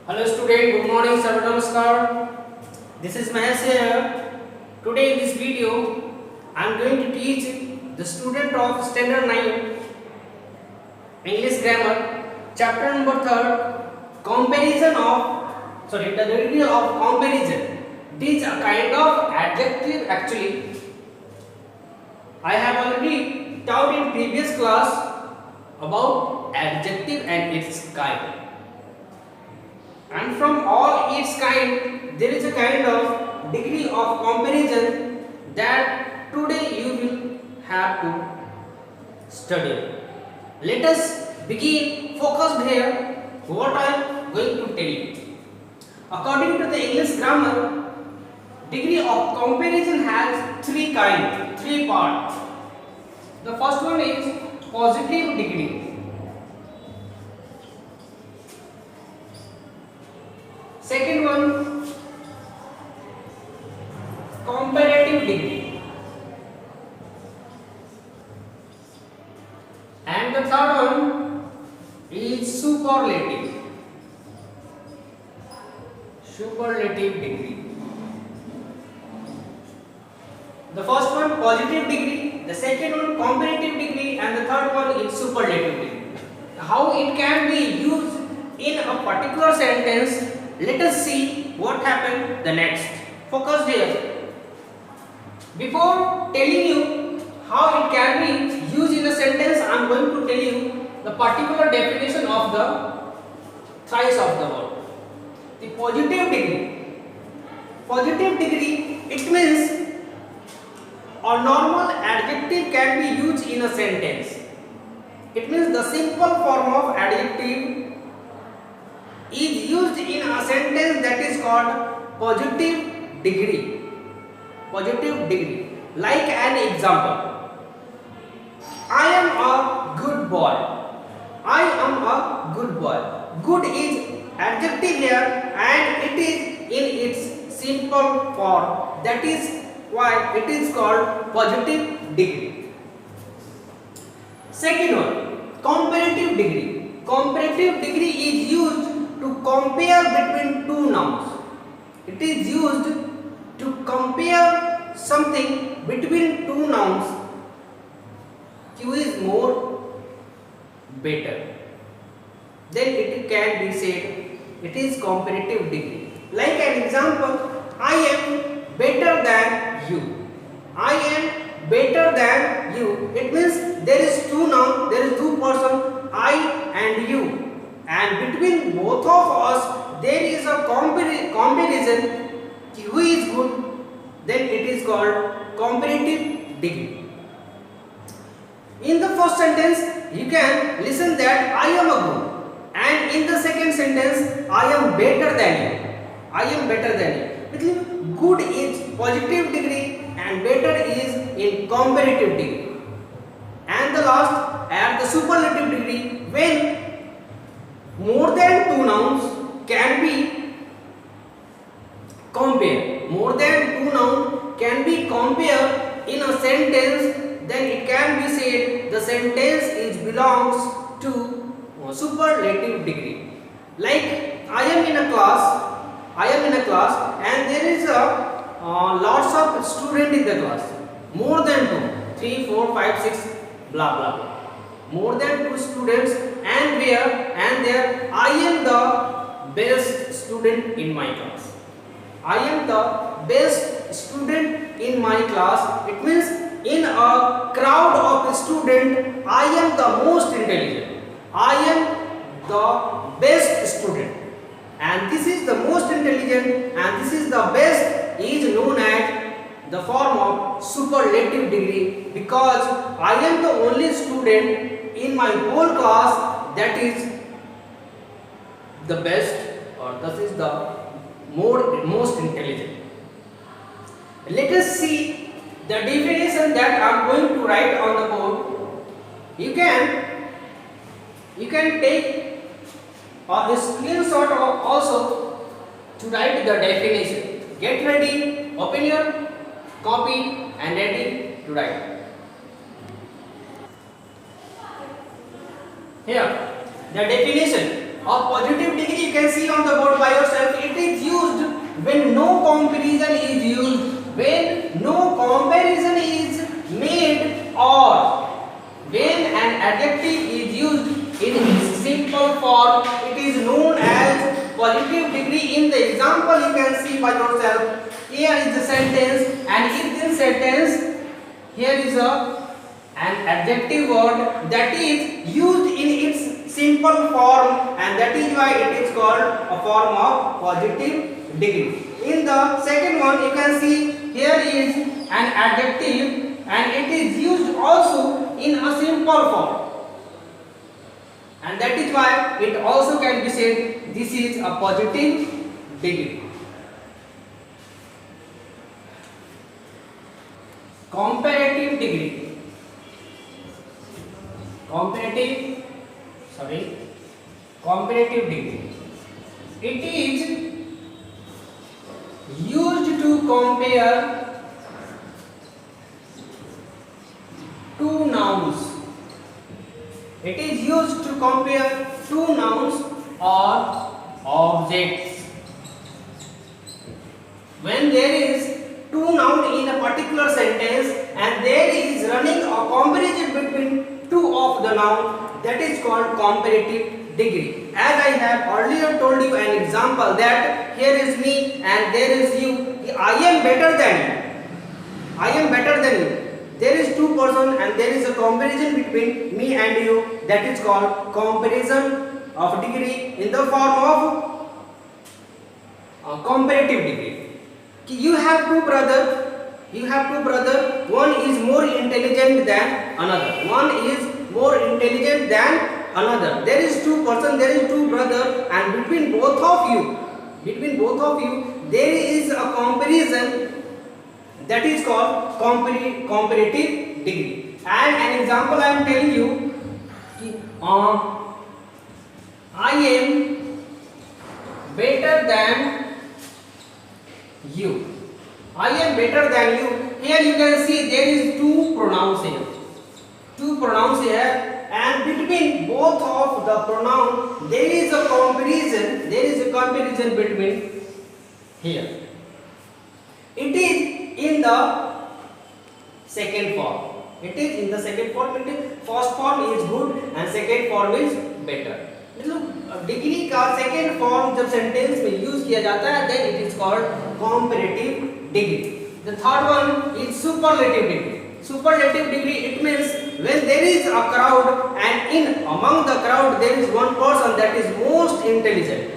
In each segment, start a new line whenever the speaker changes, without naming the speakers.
Hello student, good morning, sir. Namaskar. This is Mahesh here. Today in this video, I am going to teach the student of standard 9 English grammar, chapter number 3, comparison of the degree of comparison. This is a kind of adjective actually. I have already taught in previous class about adjective and its kind. And from all its kind, there is a kind of degree of comparison that today you will have to study. Let us begin focused here what I am going to tell you. According to the English grammar, degree of comparison has three parts. The first one is positive degree. Second one, comparative degree, and the third one is superlative degree. The first one positive degree, the second one comparative degree, and the third one is superlative degree. How it can be used in a particular sentence? Let us see what happened the next. Focus here. Before telling you how it can be used in a sentence, I am going to tell you the particular definition of the thrice of the word. The positive degree. Positive degree, it means a normal adjective can be used in a sentence. It means the simple form of adjective is used in a sentence that is called positive degree. Positive degree. Like an example, I am a good boy. I am a good boy. Good is adjective here and it is in its simple form. That is why it is called positive degree. Second one, comparative degree. Comparative degree is used to compare between two nouns. It is used to compare something between two nouns. Q is more better. Then it can be said it is comparative degree. Like an example, I am better than you. I am better than you. It means there is two nouns, there is two person, I and you. And between both of us there is a comparison. Who is good? Then it is called comparative degree. In the first sentence you can listen that I am a good, and in the second sentence I am better than you. I am better than you. It means good is positive degree and better is in comparative degree. And the last, at the superlative degree, when more than two nouns can be compared. More than two nouns can be compared in a sentence, then it can be said the sentence is belongs to superlative degree. Like I am in a class and there is a lots of student in the class. More than 2, 3, 4, 5, 6, blah blah blah. More than 2 students, and there I am the best student in my class. I am the best student in my class. It means in a crowd of students, I am the most intelligent. I am the best student. And this is the most intelligent and this is the best is known as the form of superlative degree, because I am the only student in my whole class that is the best, or this is the most intelligent. Let us see the definition that I am going to write on the board. You can take a screenshot also to write the definition. Get ready, open your copy and ready to write. Here, the definition. of positive degree, you can see on the board by yourself. It is used when no comparison is used, when no comparison is made, or when an adjective is used in simple form. It is known as positive degree. In the example, you can see by yourself. Here is the sentence, and in this sentence, here is an adjective word that is used in its simple form, and that is why it is called a form of positive degree. In the second one, you can see here is an adjective, and it is used also in a simple form, and that is why it also can be said this is a positive degree. Comparative degree. Comparative degree. It is used to compare two nouns. It is used to compare two nouns or objects. When there is two nouns in a particular sentence and there is running a comparison between two of the noun, that is called comparative degree. As I have earlier told you an example that here is me and there is you. I am better than you. I am better than you. There is two persons and there is a comparison between me and you, that is called comparison of degree in the form of comparative degree. You have two brothers. One is more intelligent than another. There is two persons, there is two brothers, and between both of you there is a comparison, that is called comparative degree. And an example I am telling you, I am better than you. I am better than you. Here you can see there is two pronouns here. And between both of the pronoun there is a comparison between here. It is in the second form. First form is good and second form is better. मतलब degree का second form जब sentence में use किया जाता है then it is called comparative degree. The third one is superlative degree. Superlative degree, it means when there is a crowd and among the crowd there is one person that is most intelligent,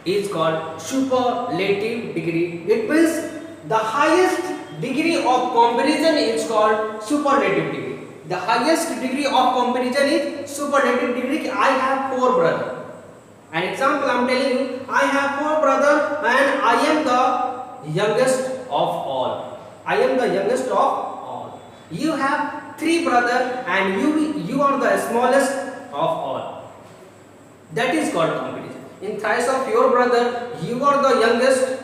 is called superlative degree. It means the highest degree of comparison is called superlative degree. The highest degree of comparison is superlative degree. I have 4 brothers. An example I am telling you, I have 4 brothers and I am the youngest of all. You have 3 brothers and you are the smallest of all. That is called comparison. In thrice of your brother, you are the youngest,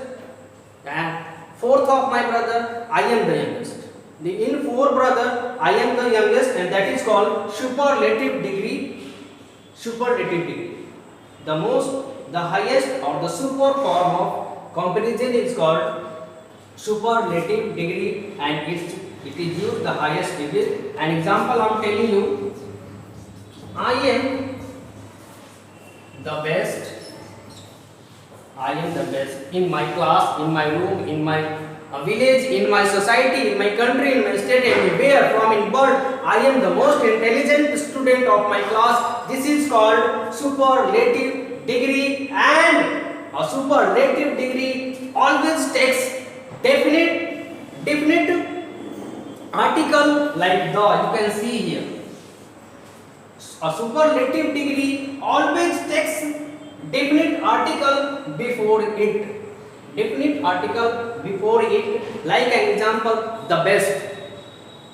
and fourth of my brother, I am the youngest. In 4 brother, I am the youngest, and that is called superlative degree. The highest or the super form of comparison is called superlative degree, and it is used the highest degree. An example I am telling you, I am the best. In my class, in my room, in my village, in my society, in my country, in my state, anywhere from in world, I am the most intelligent student of my class. This is called superlative degree, and a superlative degree always takes definite article like the, you can see here. A superlative degree always takes definite article before it. Like an example, the best,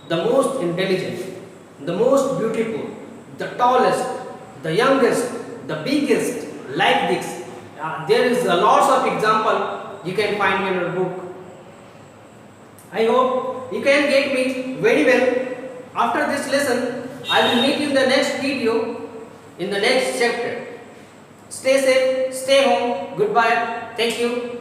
the most intelligent, the most beautiful, the tallest, the youngest, the biggest, like this. There is a lots of example you can find in your book. I hope you can get me very well. After this lesson, I will meet you in the next video. in the next chapter. Stay safe, stay home. Goodbye. Thank you.